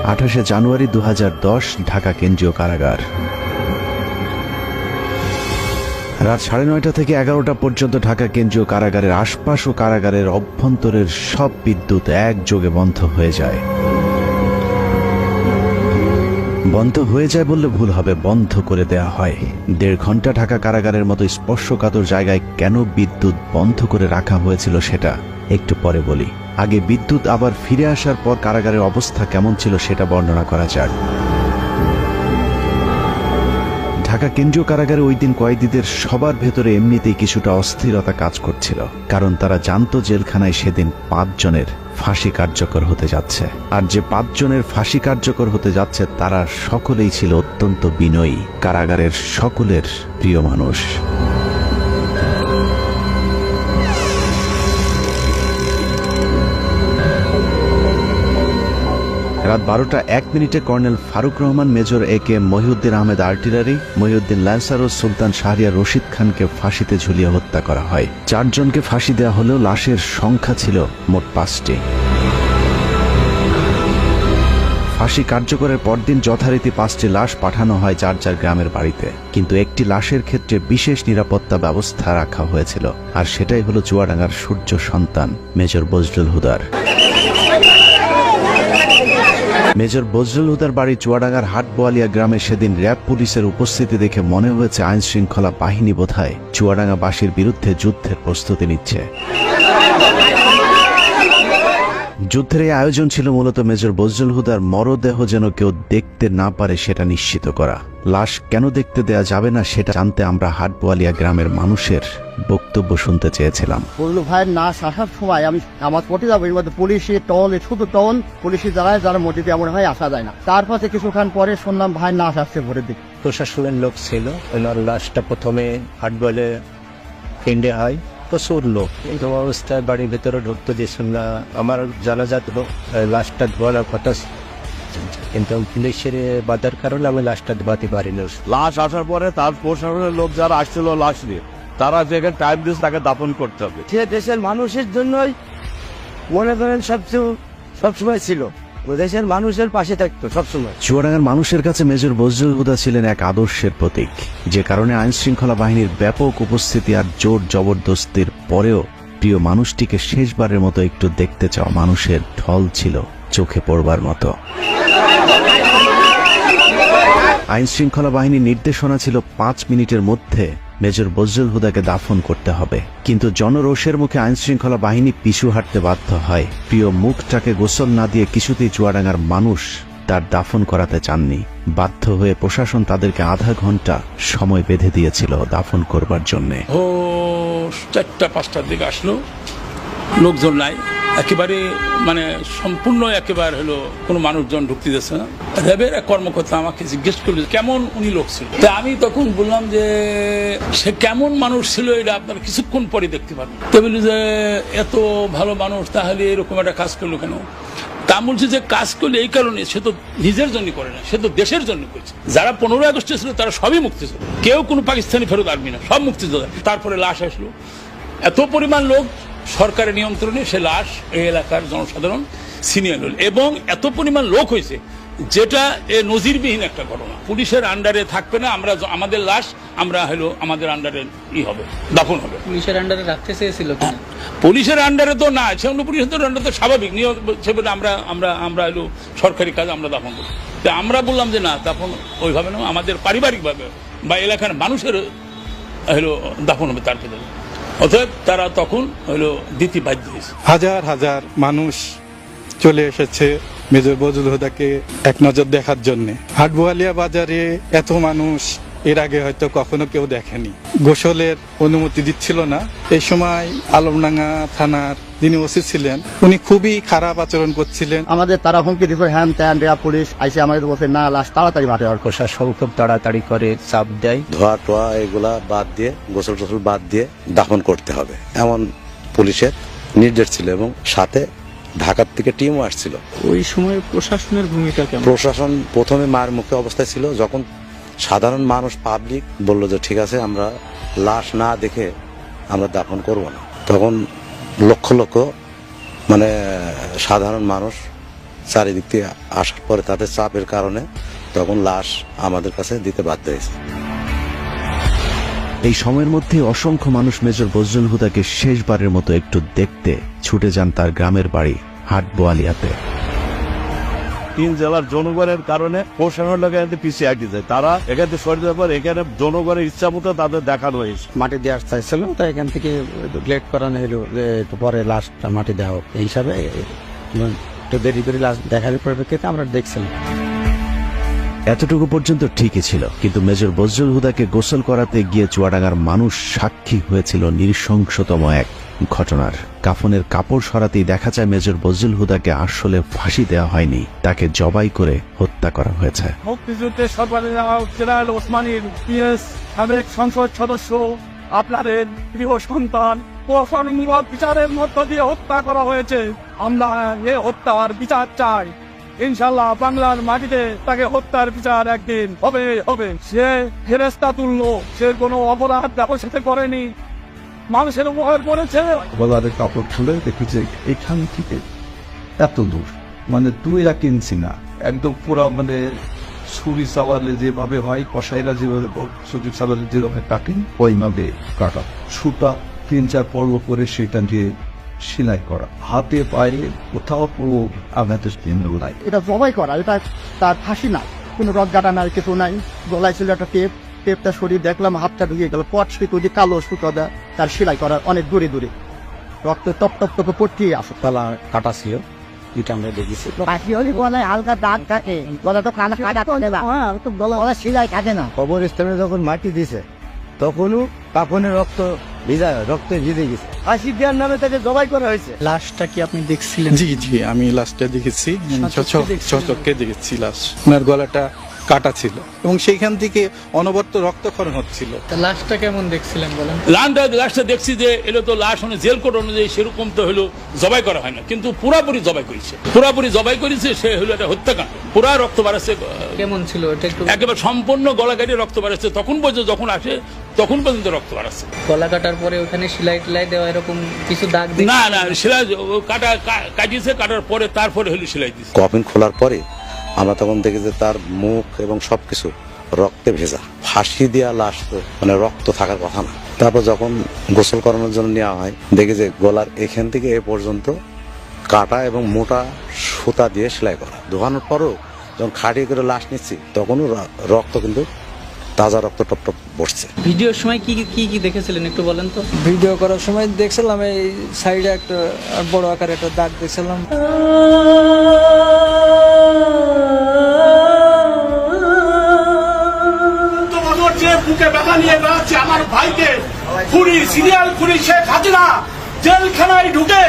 28 জানুয়ারি 2010 ঢাকা কেন্দ্রীয় কারাগার। রাত 9:30 থেকে 11টা পর্যন্ত ঢাকা কেন্দ্রীয় কারাগারের আশপাশ ও কারাগারের অভ্যন্তরের সব বিদ্যুৎ একযোগে বন্ধ হয়ে যায়। বন্ধ হয়ে যায় বললে ভুল হবে, বন্ধ করে দেয়া হয়। 1.5 ঘন্টা ঢাকা কারাগারের মতো স্পর্শকাতর জায়গায় কেন বিদ্যুৎ বন্ধ করে রাখা হয়েছিল সেটা একটু পরে বলি। আগে বিদ্যুৎ আবার ফিরে আসার পর কারাগারের অবস্থা কেমন ছিল সেটা বর্ণনা করা যাক। ঢাকা কেন্দ্রীয় কারাগারে ওই দিন কয়েদিদের সবার ভেতরে এমনিতেই কিছুটা অস্থিরতা কাজ করছিল, কারণ তারা জানতো জেলখানায় সেদিন 5 জনের ফাঁসি কার্যকর হতে যাচ্ছে। আর যে 5 জনের ফাঁসি কার্যকর হতে যাচ্ছে তারা সকলেই ছিল অত্যন্ত বিনয়ী, কারাগারের সকলের প্রিয় মানুষ। রাত 12:01 colonel Faruk Rahman, major AK Mohiuddin Ahmed artillery, Mohiuddin lancer ও সুলতান শাহরিয়ার রশিদ খানকে ফাঁসিতে ঝুলিয়ে হত্যা করা হয়। 4 জনকে ফাঁসি দেওয়া হলেও লাশের সংখ্যা ছিল মোট 5টি। ফাঁসি কার্যকরের পরদিন যথারীতি 5টি লাশ পাঠানো হয় যার যার গ্রামের বাড়িতে, কিন্তু একটি লাশের ক্ষেত্রে বিশেষ নিরাপত্তা ব্যবস্থা রাখা হয়েছিল, আর সেটাই হলো চুয়াডাঙ্গার সূর্য সন্তান মেজর বজলুল হুদার। মেজর বজলুল হুদার বাড়ি চুয়াডাঙ্গার হাটবোয়ালিয়া গ্রামে সেদিন র্যাব পুলিশের উপস্থিতি দেখে মনে হয়েছে আইন শৃঙ্খলা বাহিনী বোধহয় চুয়াডাঙ্গাবাসীর বিরুদ্ধে যুদ্ধের প্রস্তুতি নিচ্ছে। যুদ্ধের এই আয়োজন ছিল মূলত মেজর বজলুল হুদার মরদেহ যেন কেউ দেখতে না পারে সেটা নিশ্চিত করা। লাশ কেন দেখতে দেয়া যাবে না সেটা জানতে আমরা হাটবোয়ালিয়া গ্রামের মানুষের বক্তব্য শুনতে চেয়েছিলাম। বজলুল ভাইয়ের নাশ আসার সময় আমি আমার পটে যাবো, এর মধ্যে পুলিশি টল, শুধু টল পুলিশি জায়গায় যারা মোটিতে এমন হয় আসা যায় না। তারপরে কিছুক্ষণ পরে শুনলাম ভাইয়ের নাশ আসছে ভোরের দিকে। প্রশাসনের লোক ছিল, ওনার লাশটা প্রথমে হাটবলে ফিন্ডে হয়, প্রচুর লোক এই অবস্থায় বাড়ির ভেতরে ঢুকতে দিয়েছিল না। আমার জানাজাত লাশটা ধোয়ার কথা, কিন্তু পুলিশের বাধার কারণে আমি লাশটা ধোয়াতে পারিনি। লাশ আসার পরে তার প্রশাসনের লোক যারা আসছিল লাশ নিয়ে, তারা যেখানে টাইম দিয়েছে তাকে দাফন করতে হবে। সে দেশের মানুষের জন্যই মনে করেন সবসময় ছিল, দেশের মানুষের পাশে থাকতো সবসময়। চুয়াডাঙ্গার মানুষের কাছে মেজর বজলুল হুদা ছিলেন এক আদর্শের প্রতীক, যে কারণে আইন শৃঙ্খলা বাহিনীর ব্যাপক উপস্থিতি আর জোর জবরদস্তির পরেও প্রিয় মানুষটিকে শেষবারের মতো একটু দেখতে চাওয়া মানুষের ঢল ছিল চোখে পড়বার মতো। আইন শৃঙ্খলা বাহিনীর নির্দেশনা ছিল 5 মিনিটের মধ্যে মেজর বজলুল হুদাকে দাফন করতে হবে, কিন্তু জনরোষের মুখে আইন শৃঙ্খলা বাহিনী পিছু হাঁটতে বাধ্য হয়। প্রিয় মুখটাকে গোসল না দিয়ে কিছুতেই চুয়াডাঙ্গার মানুষ তার দাফন করাতে চাননি। বাধ্য হয়ে প্রশাসন তাদেরকে আধা ঘন্টা সময় বেঁধে দিয়েছিল দাফন করবার জন্য। 4টা-5টার দিকে আসলো, লোকজন নাই একেবারে, মানে সম্পূর্ণ একেবারে হলো কোনো মানুষজন ঢুকতে দিচ্ছে না। র্যাবের এক কর্মকর্তা আমাকে জিজ্ঞেস করলো কেমন উনি লোক ছিল। তা আমি তখন বললাম যে সে কেমন মানুষ ছিল এটা আপনারা কিছুক্ষণ পরে দেখতে পাবেন। তো বলি যে এত ভালো মানুষ তাহলে এরকম একটা কাজ করলো কেন? তা বলছে যে কাজ করলে এই কারণে, সে তো নিজের জন্য করে না, সে তো দেশের জন্য করছে। যারা 15 আগস্টে ছিল তারা সবই মুক্তিযোদ্ধা, কেউ কোনো পাকিস্তানি ফেরত আসবি না, সব মুক্তিযোদ্ধা। তারপরে লাশ আসলো, এত পরিমাণ লোক সরকারের নিয়ন্ত্রণে সে লাশ এই এলাকার জনসাধারণ ছিনিয়ে নিল, এবং এত পরিমাণ লোক হয়েছে যেটা নজিরবিহীন একটা ঘটনা। পুলিশের আন্ডারে থাকবে না, আমরা আমাদের লাশ আমরা হলো আমাদের আন্ডারে হবে, দাফন হবে। পুলিশের আন্ডারে রাখতে চেয়েছিল, পুলিশের আন্ডারে তো না, সেগুলো পুলিশের আন্ডারে তো স্বাভাবিক নিয়ম, সেভাবে আমরা হলো সরকারি কাজ আমরা দাফন করি। তো আমরা বললাম যে না, দাফন ওইভাবে না, আমাদের পারিবারিকভাবে বা এলাকার মানুষের হলো দাফন হবে তার ভিতরে। অতএব তারা তখন হলো দিতে বাধ্য হয়েছে। হাজার হাজার মানুষ চলে এসেছে মেজর বজলুল হুদাকে এক নজর দেখার জন্য। হাটবোয়ালিয়া বাজারে এত মানুষ এর আগে হয়তো কখনো কেউ দেখেনি। গোসলের অনুমতি দিচ্ছিল না। এই সময় আলমডাঙ্গা থানার যিনি ওসি ছিলেন উনি খুবই খারাপ আচরণ করছিলেন। আমাদের তারা হুমকি দিত, হ্যান ত্যান, র্যাব পুলিশ আইসে আমাদের বলছে না, লাশ তাড়াতাড়ি মাঠে। আর প্রশাসন খুব তাড়াতাড়ি করে চাপ দেয়, ধোয়া টোয়া এগুলা বাদ দিয়ে, গোসল টোসল বাদ দিয়ে দাফন করতে হবে এমন পুলিশের নির্দেশ ছিল, এবং সাথে ঢাকার থেকে টিমও আসছিল। ওই সময় প্রশাসনের ভূমিকা কেমন? প্রশাসন প্রথমে মার মুখে অবস্থায় ছিল, যখন সাধারণ মানুষ পাবলিক বলল যে ঠিক আছে আমরা লাশ না দেখে আমরা দাফন করব না, তখন লক্ষ লক্ষ মানে সাধারণ মানুষ চারিদিক থেকে আসার পরে তাদের চাপের কারণে তখন লাশ আমাদের কাছে দিতে বাধ্য হয়েছে। এই সময়ের মধ্যে অসংখ্য মানুষ মেজর বজলুল হুদাকে শেষবারের মতো একটু দেখতে ছুটে যান তার গ্রামের বাড়ি হাটবোয়ালিয়াতে। 3 জেলার জনগণের কারণে প্রশাসনের লোক এখানে পিছিয়ে আগে যায়, তারা এখান থেকে সরে যাওয়ার পর এখানে জনগণের ইচ্ছা মতো তাদের দেখানো হয়েছে। মাটি দেওয়ার চাইছিল, তো এখান থেকে লেট করানো হলো যে একটু পরে লাশটা মাটি দেওয়া হোক, এই হিসাবে একটু দেরি করে লাশ দেখার পরিপ্রেক্ষিতে আমরা দেখছিলাম। এতটুকু পর্যন্ত ঠিকই ছিল, কিন্তু মেজর বজলুল হুদাকে গোসল করাতে গিয়ে চুয়াডাঙ্গার মানুষ সাক্ষী হয়েছিল নৃশংসতম এক ঘটনার। কাফনের কাপড় সরাতেই দেখা যায় মেজর বজলুল হুদাকে আসলে ফাঁসি দেওয়া হয়নি, তাকে জবাই করে হত্যা করা হয়েছে। মুক্তিযুদ্ধের সর্বাধিক জেনারেল ওসমানীর পিএস সাবেক সংসদ সদস্য আপনাদের প্রিয় সন্তান প্রশাসনমূলক বিচারের মধ্য দিয়ে হত্যা করা হয়েছে। আমরা এ হত্যার বিচার চাই। ইনশাল্লাহ বাংলার মাটিতে তাকে হত্যার বিচার একদিন হবে হবে। সে ফেরেস্তা তুললো, সে কোনো অপরাধ ব্যবসাতে করেনি, মানুষের উপকার করেছে। গলার কাপড় খুলে দেখি যে এখান থেকে এত দূর, মানে দুইরা কিনছি না, একদম পুরো মানে ছুরি চাওয়ালে যেভাবে হয়, কষাইরা যেভাবে ছুরি চাওয়ালে যেভাবে কাটেন ওইভাবে কাটা, সুতা 3-4 পর্ব করে সেটা দিয়ে সেলাই করা, হাতে পায়ে কোথাও পুরো আঘাতের চিহ্ন নাই। এটা জবাই করা, এটা তার ফাঁসি না, কোনো রজ্জাটা নাই, কিছু নাই। গলায় ছিল একটা টেপটা সরিয়ে দেখলাম হাতটা ঢুকে গেল, পট সুতো দিয়ে কালো সুতো তার সেলাই করার অনেক দূরে দূরে, রক্ত টপ টপ টপে পড়তেই আসে। তালা কাটা ছিল, এটা আমরা দেখেছি। ফাঁসি হলে গলায় হালকা দাগ থাকে, গলা তো কাটা গলা সেলাই থাকে না। কবরস্থানে যখন মাটি দিছে তখনও কাফনের রক্তে ভিজে গেছে। ফাঁসি দেওয়ার নামে তাকে জবাই করা হয়েছে। লাশটা কি আপনি দেখছিলেন? জি জি, আমি লাশটা দেখেছি, চোখে দেখেছি। লাশ ওনার গলাটা কাটা ছিল এবং সেইখান থেকে অনবরত রক্তক্ষরণ হচ্ছিল। লাশটা কেমন দেখছিলেন বলেন? লাশটা দেখছি যে এলো তো লাশ জেল কোড অনুযায়ী সেরকম তো হলো জবাই করা হয় না, কিন্তু পুরাপুরি জবাই করেছে। সে হলো একটা হত্যাকাণ্ড, পুরা রক্ত বাড়াচ্ছে। কেমন ছিল এটা একটু? একেবারে সম্পূর্ণ গলা কাটিয়ে রক্ত বাড়াচ্ছে, তখন পর্যন্ত যখন আসে তখন পর্যন্ত রক্ত বাড়াচ্ছে। গলা কাটার পরে ওখানে সেলাই টেলাই দেওয়া এরকম কিছু দাগ? না, সেলাই কাটিয়েছে, কাটার পরে তারপরে হলো সেলাই দিচ্ছে। কফিন খোলার পরে আমরা তখন দেখি যে তার মুখ এবং সবকিছু রক্তে ভেজা। ফাঁসি দেওয়া লাশ তো মানে রক্ত থাকার কথা না। তারপর যখন গোসল করানোর জন্য নেওয়া হয়, দেখি যে গলার এখান থেকে এ পর্যন্ত কাটা এবং মোটা সুতা দিয়ে সেলাই করা। ধোয়ানোর পরও যখন খাটিয়ে করে লাশ নিচ্ছি তখনও রক্ত কিন্তু তাজা রক্ত টপ টপ বসছে। ভিডিওর সময় কি কি কি দেখেছিলেন একটু বলেন তো? ভিডিও করার সময় দেখছিলাম এই সাইডে একটা বড় আকারে একটা দাগ দেখছিলাম। বুকে ব্যথা নিয়ে বেড়াচ্ছে আমার ভাইকে সিরিয়াল খুনি শেখ হাসিনা জেলখানায় ঢুকে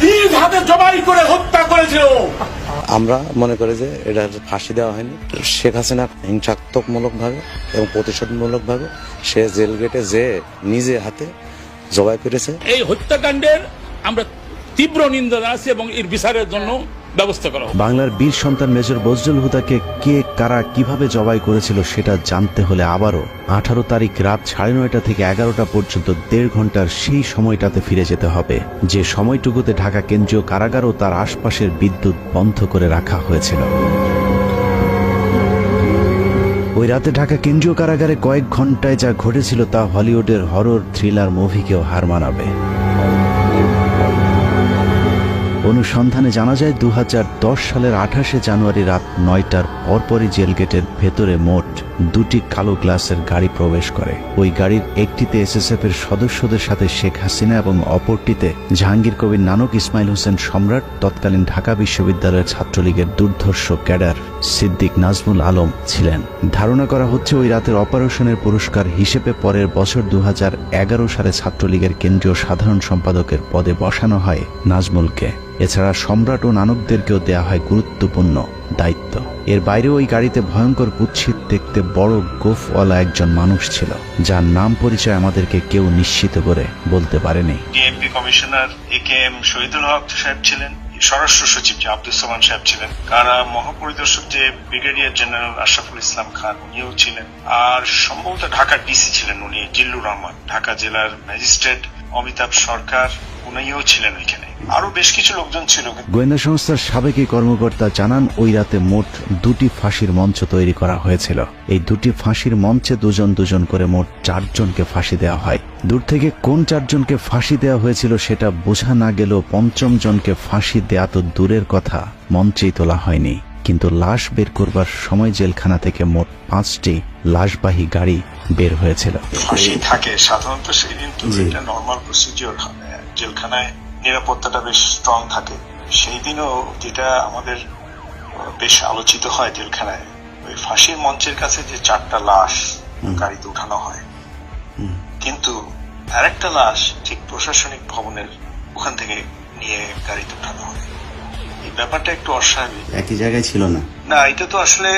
নিজ হাতে জবাই করে হত্যা করেছিল। আমরা মনে করি যে এটা ফাঁসি দেওয়া হয়নি, শেখ হাসিনা হিংসাত্মকমূলক ভাবে এবং প্রতিশোধমূলক ভাবে সে জেল গেটে যে নিজে হাতে জবাই করেছে। এই হত্যাকাণ্ডের আমরা তীব্র নিন্দা জানাচ্ছি এবং এর বিচারের জন্য ব্যবস্থা করা। বাংলার বীর সন্তান মেজর বজলুল হুদাকে কে কারা কিভাবে জবাই করেছিল সেটা জানতে হলে আবারও 18 তারিখ রাত 9:30 থেকে 11টা পর্যন্ত 1.5 ঘন্টার সেই সময়টাতে ফিরে যেতে হবে, যে সময়টুকুতে ঢাকা কেন্দ্রীয় কারাগার ও তার আশপাশের বিদ্যুৎ বন্ধ করে রাখা হয়েছিল। ওই রাতে ঢাকা কেন্দ্রীয় কারাগারে কয়েক ঘন্টায় যা ঘটেছিল তা হলিউডের হরর থ্রিলার মুভিকেও হার মানাবে। অনুসন্ধানে জানা যায় 2010 সালের 28 জানুয়ারি রাত 9টার পরপরই জেল গেটের ভেতরে মোট 2টি কালো গ্লাসের গাড়ি প্রবেশ করে। ওই গাড়ির একটিতে এসএসএফ এর সদস্যদের সাথে শেখ হাসিনা এবং অপরটিতে জাহাঙ্গীর কবির নানক, ইসমাইল হোসেন সম্রাট, তৎকালীন ঢাকা বিশ্ববিদ্যালয়ের ছাত্রলীগের দুর্ধর্ষ ক্যাডার সিদ্দিক নাজমুল আলম ছিলেন। ধারণা করা হচ্ছে ওই রাতের অপারেশনের পুরস্কার হিসেবে পরের বছর 2011 সালে ছাত্রলীগের কেন্দ্রীয় সাধারণ সম্পাদকের পদে বসানো হয় নাজমুলকে। এছাড়া সম্রাট ও নানকদেরকেও দেয়া হয় গুরুত্বপূর্ণ দায়িত্ব। এর বাইরে ওই গাড়িতে ভয়ঙ্কর কুৎসিত দেখতে বড় গোফওয়ালা একজন মানুষ ছিল, যার নাম পরিচয় আমাদেরকে কেউ নিশ্চিত করে বলতে পারেনি। ডিএমপি কমিশনার একেএম শহীদুল হক সাহেব ছিলেন, স্বরাষ্ট্র সচিব যে আব্দুল সামান সাহেব ছিলেন, কারা মহাপরিদর্শক যে ব্রিগেডিয়ার জেনারেল আশরাফুল ইসলাম খান উনিও ছিলেন, আর সম্ভবত ঢাকার ডিসি ছিলেন উনি জিল্লুর রহমান, ঢাকা জেলার ম্যাজিস্ট্রেট অমিতাভ সরকার উনিও ছিলেন ওইখানে। আরো বেশ কিছু লোকজন ছিল। গোয়েন্দা সংস্থার সাবেক এই কর্মকর্তা জানান, ওই রাতে মোট 2টি ফাঁসির মঞ্চ তৈরি করা হয়েছিল। এই 2টি ফাঁসির মঞ্চে দুজন দুজন করে মোট 4 জনকে ফাঁসি দেওয়া হয়। দূর থেকে কোন 4 জনকে ফাঁসি দেওয়া হয়েছিল সেটা বোঝা না গেলেও 5ম জনকে ফাঁসি দেয়া তো দূরের কথা, মঞ্চেই তোলা হয়নি। কিন্তু লাশ বের করবার সময় জেলখানা থেকে মোট 5টি লাশবাহী গাড়ি বের হয়েছিল। ফাঁসি থাকে সাধারণত সেই দিন, তো এটা নর্মাল প্রসিডিওর। জেলখানায় নিরাপত্তাটা বেশ স্ট্রং থাকে। সেই দিনও যেটা আমাদের বেশ আলোচিত হয় জেলখানায়, ওই ফাঁসির মঞ্চের কাছে যে 4টা লাশ গাড়িতে উঠানো হয়, কিন্তু আরেকটা লাশ ঠিক প্রশাসনিক ভবনের ওখান থেকে নিয়ে গাড়িতে উঠানো হয়। এই ব্যাপারটা একটু অস্বাভাবিক। একই জায়গায় ছিল না। না, এটা তো আসলে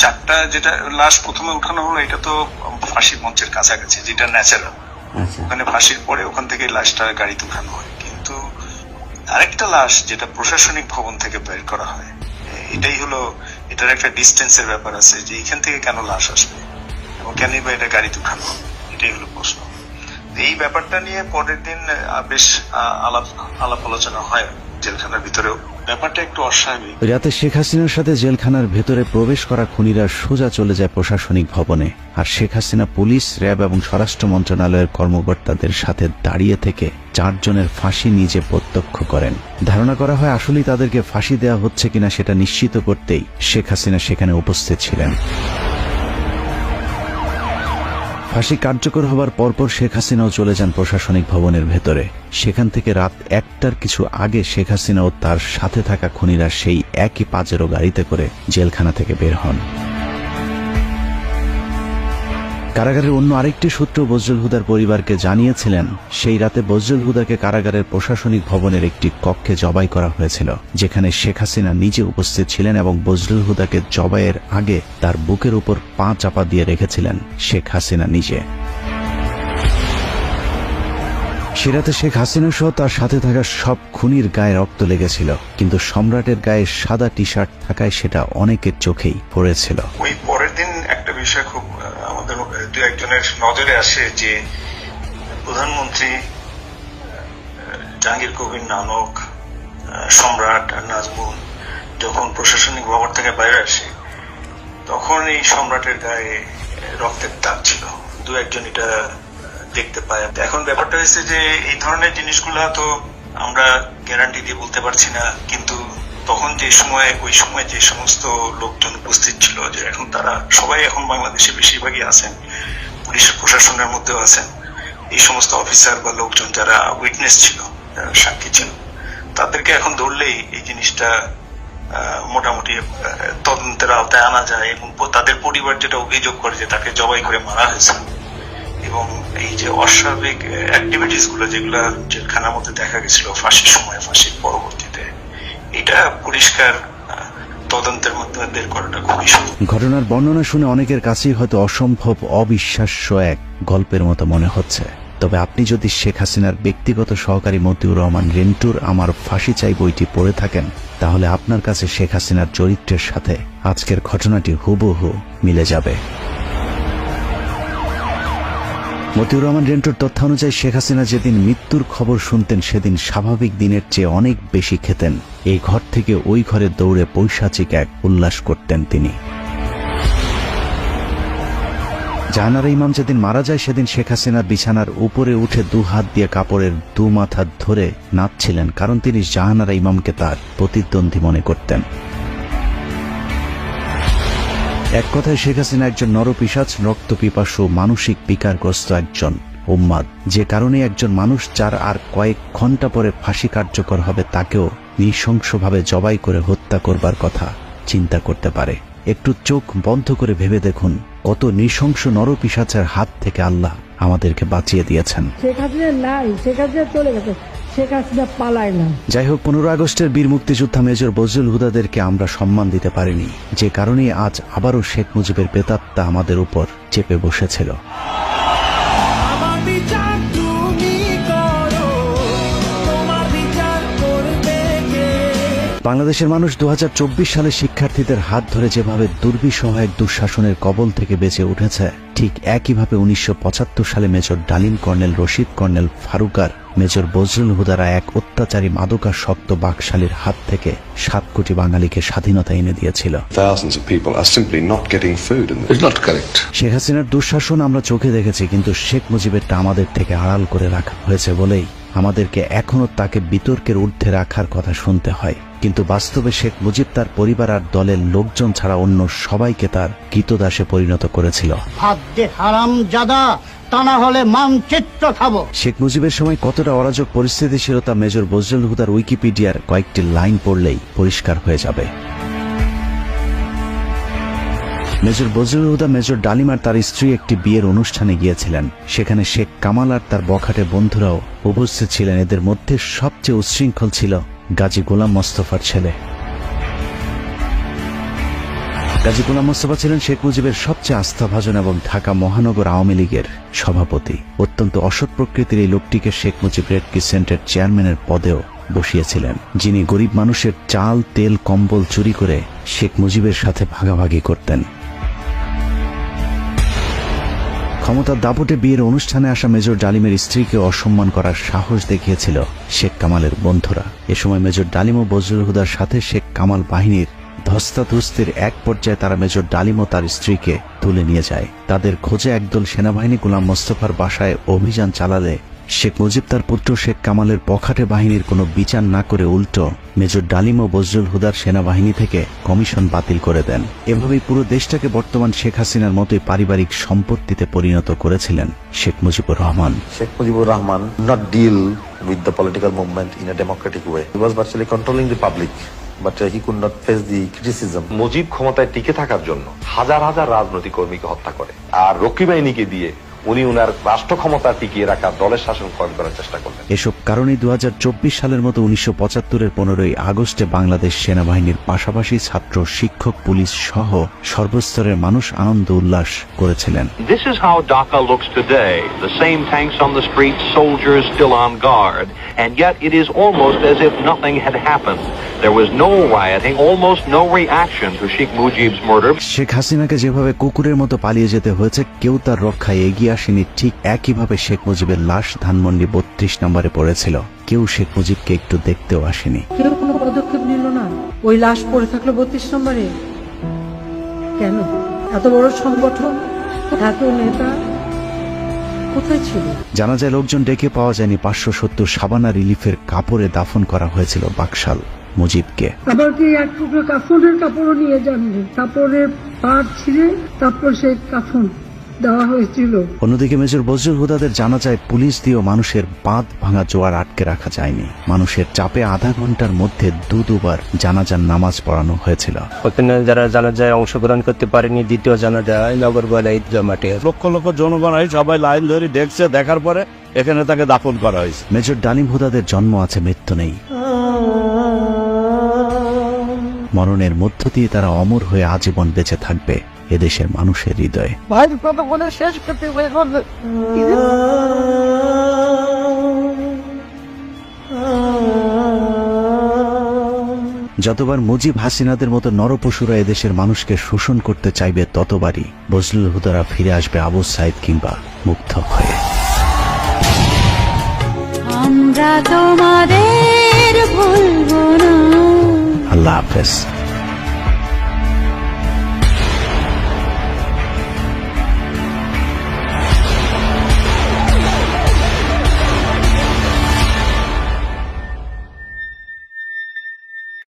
4টা যেটা লাশ প্রথমে উঠানো হলো, এটা তো ফাঁসির মঞ্চের কাছাকাছি, যেটা ন্যাচারাল। ওখানে ফাঁসির পরে ওখান থেকে লাশটা গাড়িতে উঠানো হয়। কিন্তু আরেকটা লাশ যেটা প্রশাসনিক ভবন থেকে বের করা হয়, এটাই হলো, এটার একটা ডিস্টেন্সের ব্যাপার আছে যে এখান থেকে কেন লাশ আসবে এবং কেনই বা এটা গাড়িতে উঠানো হবে, এটাই হলো প্রশ্ন। এই ব্যাপারটা নিয়ে পরের দিন বেশ আলাপ আলোচনা হয় জেলখানার ভিতরেও। ব্যাপারটা একটু অস্বাভাবিক। রাতে শেখ হাসিনার সাথে জেলখানার ভেতরে প্রবেশ করা খুনিরা সোজা চলে যায় প্রশাসনিক ভবনে, আর শেখ হাসিনা পুলিশ, র্যাব এবং স্বরাষ্ট্র মন্ত্রণালয়ের কর্মকর্তাদের সাথে দাঁড়িয়ে থেকে 4 জনের ফাঁসি নিজে প্রত্যক্ষ করেন। ধারণা করা হয় আসলেই তাদেরকে ফাঁসি দেওয়া হচ্ছে কিনা সেটা নিশ্চিত করতেই শেখ হাসিনা সেখানে উপস্থিত ছিলেন। ফাঁসি কার্যকর হবার পরপর শেখ হাসিনাও চলে যান প্রশাসনিক ভবনের ভেতরে। সেখান থেকে রাত 1টার কিছু আগে শেখ হাসিনা ও তার সাথে থাকা খুনিরা সেই একই পাজেরো গাড়িতে করে জেলখানা থেকে বের হন। কারাগারের অন্য আরেকটি সূত্র বজলুল হুদার পরিবারকে জানিয়েছিলেন, সেই রাতে বজলুল হুদাকে কারাগারের প্রশাসনিক ভবনের একটি কক্ষে জবাই করা হয়েছিল, যেখানে শেখ হাসিনা নিজে উপস্থিত ছিলেন এবং বজলুল হুদাকে জবাইয়ের আগে তার বুকের উপর পা চাপা দিয়ে রেখেছিলেন শেখ হাসিনা নিজে। সে রাতে শেখ হাসিনা সহ তার সাথে থাকা সব খুনির গায়ে রক্ত লেগেছিল, কিন্তু সম্রাটের গায়ে সাদা টি শার্ট থাকায় সেটা অনেকের চোখেই পড়েছিল। ওই পরের দিন একটা বিষয় খুব আমাদের দু একজনের নজরে আসে যে প্রধানমন্ত্রী জাহাঙ্গীর কবির নানক, সম্রাট আর নাজমুল যখন প্রশাসনিক ভবন থেকে বাইরে আসে, তখন এই সম্রাটের গায়ে রক্তের দাগ ছিল। দু একজন এটা দেখতে পায়। এখন ব্যাপারটা হয়েছে যে এই ধরনের জিনিসগুলা তো আমরা গ্যারান্টি দিয়ে বলতে পারছি না, কিন্তু তখন যে সময়, ওই সময় যে সমস্ত লোকজন উপস্থিত ছিল, যে এখন তারা সবাই এখন বাংলাদেশে বেশিরভাগই আছেন, পুলিশ প্রশাসনের মধ্যেও আছেন, এই সমস্ত অফিসার বা লোকজন যারা উইটনেস ছিল, যারা সাক্ষী ছিল, তাদেরকে এখন ধরলেই এই জিনিসটা মোটামুটি তদন্তের আওতায় আনা যায়। এবং তাদের পরিবার যেটা অভিযোগ করে যে তাকে জবাই করে মারা হয়েছে, এবং এই যে অস্বাভাবিক অ্যাক্টিভিটিস গুলো যেগুলা জেলখানার মধ্যে দেখা গেছিল ফাঁসির সময়, ফাঁসির পরবর্তীতে, এটা পরিষ্কার তদন্তের মধ্যে বের করাটা খুবই সহজ। ঘটনার বর্ণনা শুনে অনেকের কাছেই হয়তো অসম্ভব, অবিশ্বাস্য এক গল্পের মতো মনে হচ্ছে। তবে আপনি যদি শেখ হাসিনার ব্যক্তিগত সহকারী মতিউর রহমান রিন্টুর আমার ফাঁসি চাই বইটি পড়ে থাকেন, তাহলে আপনার কাছে শেখ হাসিনার চরিত্রের সাথে আজকের ঘটনাটি হুবহু মিলে যাবে। মতিউর রহমান রেন্টুর তথ্য অনুযায়ী শেখ হাসিনা যেদিন মৃত্যুর খবর শুনতেন, সেদিন স্বাভাবিক দিনের চেয়ে অনেক বেশি খেতেন। এই ঘর থেকে ওই ঘরে দৌড়ে পৈশাচিক এক উল্লাস করতেন তিনি। জাহানারা ইমাম যেদিন মারা যায়, সেদিন শেখ হাসিনা বিছানার উপরে উঠে 2 হাত দিয়ে কাপড়ের 2 মাথা ধরে নাচছিলেন, কারণ তিনি জাহানারা ইমামকে তার প্রতিদ্বন্দ্বী মনে করতেন। এক কথায় শেখ হাসিনা একজন নরপিশাচ, রক্তপিপাসু, মানসিক বিকারগ্রস্ত একজন উম্মাদ, যে কারণে একজন মানুষ যার আর কয়েক ঘন্টা পরে ফাঁসি কার্যকর হবে, তাকেও নৃশংসভাবে জবাই করে হত্যা করবার কথা চিন্তা করতে পারে। একটু চোখ বন্ধ করে ভেবে দেখুন, কত নৃশংস নরপিশাচের হাত থেকে আল্লাহ আমাদেরকে বাঁচিয়ে দিয়েছেন। শেখ হাসিনা নাই, শেখ হাসিনা চলে গেছে, শেখ হাসিনা পালায় না। যাই হোক, 15 আগস্টের বীর মুক্তিযোদ্ধা মেজর বজলুল হুদাদেরকে আমরা সম্মান দিতে পারিনি, যে কারণে আজ আবারও শেখ মুজিবের প্রেতাত্মা আমাদের উপর চেপে বসেছিল। বাংলাদেশের মানুষ 2024 সালে শিক্ষার্থীদের হাত ধরে যেভাবে দুর্বিষহ এক দুঃশাসনের কবল থেকে বেঁচে উঠেছে, ঠিক একইভাবে 1975 সালে মেজর ডালিম কর্নেল, রশিদ কর্নেল, ফারুক আর মেজর বজলুল হুদারা এক অত্যাচারী মাদকাসক্ত বাকশালীর হাত থেকে 7 কোটি বাঙালিকে স্বাধীনতা এনে দিয়েছিল। শেখ হাসিনার দুঃশাসন আমরা চোখে দেখেছি, কিন্তু শেখ মুজিবেরটা আমাদের থেকে আড়াল করে রাখা হয়েছে বলেই আমাদেরকে এখনো তাকে বিতর্কের ঊর্ধ্বে রাখার কথা শুনতে হয়। কিন্তু বাস্তবে শেখ মুজিব তার পরিবার আর দলের লোকজন ছাড়া অন্য সবাইকে তার কৃতদাসে পরিণত করেছিল। তা না হলে মানচিত্র খাবো। শেখ মুজিবের সময় কতটা অরাজক পরিস্থিতি ছিল তা মেজর বজলুল হুদার উইকিপিডিয়ার কয়েকটি লাইন পড়লেই পরিষ্কার হয়ে যাবে। মেজর বজলুল হুদা মেজর ডালিম আর তার স্ত্রী একটি বিয়ের অনুষ্ঠানে গিয়েছিলেন। সেখানে শেখ কামাল আর তার বখাটে বন্ধুরাও উপস্থিত ছিলেন। এদের মধ্যে সবচেয়ে উচ্ছৃঙ্খল ছিল গাজী গোলাম মোস্তফার ছেলে। গাজী গোলাম মোস্তফা ছিলেন শেখ মুজিবের সবচেয়ে আস্থাভাজন এবং ঢাকা মহানগর আওয়ামী লীগের সভাপতি। অত্যন্ত অসৎ প্রকৃতির এই লোকটিকে শেখ মুজিব রেড ক্রিসেন্টের চেয়ারম্যানের পদেও বসিয়েছিলেন, যিনি গরিব মানুষের চাল, তেল, কম্বল চুরি করে শেখ মুজিবের সাথে ভাগাভাগি করতেন। ক্ষমতার দাপটে বিয়ের অনুষ্ঠানে আসা মেজর ডালিমের স্ত্রীকে অসম্মান করার সাহস দেখিয়েছিল শেখ কামালের বন্ধুরা। এ সময় মেজর ডালিম ও বজলুল হুদার সাথে শেখ কামাল বাহিনীর ধস্তাধস্তির এক পর্যায়ে তারা মেজর ডালিম ও তার স্ত্রীকে তুলে নিয়ে যায়। তাদের খোঁজে একদল সেনাবাহিনী গোলাম মোস্তফার বাসায় অভিযান চালালে শেখ মুজিব তার পুত্র শেখ কামালের বখাটে বাহিনীর কোনো বিচার না করে উল্টো মেজর ডালিম ও বজলুল হুদার সেনাবাহিনী থেকে কমিশন বাতিল করে দেন। এভাবেই পুরো দেশটাকে বর্তমান শেখ হাসিনার মতোই পারিবারিক সম্পত্তিতে পরিণত করেছিলেন Sheikh Mujibur Rahman. Sheikh Mujibur Rahman not deal with the political movement in a democratic way. He was virtually controlling the public, but he could not face the criticism. Mujib ক্ষমতায় টিকে থাকার জন্য হাজার হাজার রাজনৈতিক কর্মীকে হত্যা করে, আর রক্ষী বাহিনীকে দিয়ে উনি উনার রাষ্ট্র ক্ষমতা টিকিয়ে রাখা দলের শাসন কায়েম করার চেষ্টা করলেন। এসব কারণে 2024 সালের মতো 1975-এর 15ই আগস্টে বাংলাদেশ সেনাবাহিনীর পাশাপাশি ছাত্র, শিক্ষক, পুলিশ সহ সর্বস্তরের মানুষ আনন্দ উল্লাস করেছিলেন। This is how Dhaka looks today. The same tanks on the streets, soldiers still on guard, and yet it is almost as if nothing had happened. There was no rioting, almost no reaction to Sheikh Mujib's murder. Sheikh হাসিনাকে যেভাবে কুকুরের মতো পালিয়ে যেতে হয়েছে, কেউ তার রক্ষায় এগিয়ে আসেনি, ঠিক একইভাবে শেখ মুজিবের লাশ ধানমন্ডি 32 নম্বরে পড়েছিল। কেউ শেখ মুজিবকে একটু দেখতেও আসেনি। কেউ কোনো পদক্ষেপ নিল না। ওই লাশ পড়ে থাকলো 32 নম্বরে। কেন? এত বড় সংগঠন, এত নেতা কোথায় ছিল? জানা যায় লোকজন ডেকে পাওয়া যায়নি। 570 সাবানা রিলিফের কাপড়ে দাফন করা হয়েছিল বাকশাল মুজিবকে। আবার কি এক টুকরো কাফনের কাপড়ও নিয়ে যাননি, কাপড়ের পাড় ছিঁড়ে তারপর সেই কাফন দেওয়া হয়েছিল। অন্যদিকে মেজর বজলুল হুদাদের জানা যায় পুলিশ দিয়েও মানুষের বাঁধ ভাঙা জোয়ার আটকে রাখা যায়নি। মানুষের চাপে আধা ঘন্টার মধ্যে দুবার জানাজার নামাজ পড়ানো হয়েছিল। ওখানে যারা জানাজায় অংশগ্রহণ করতে পারেনি, দ্বিতীয় জানাজায় নগরগোলা ঈদগাহ মাঠে লক্ষ লক্ষ জনগণ সবাই লাইন ধরে দেখছে, দেখার পরে এখানে তাকে দাফন করা হয়েছে। মেজর ডালিম হুদাদের জন্ম আছে, মৃত্যু নেই। মরণের মধ্য দিয়ে তারা অমর হয়ে আজীবন বেঁচে থাকবে এদেশের মানুষের হৃদয়ে। ভাইয়ের কথা বলে শেষ করতে যতবার মুজিব হাসিনাদের মতো নরপশুরা এদেশের মানুষকে শোষণ করতে চাইবে, ততবারই বজলুল হুদারা ফিরে আসবে আবু সাইদ কিংবা মুগ্ধ হয়ে। আমরা তোমাদের ভুলব না। আল্লাহ হাফেজ।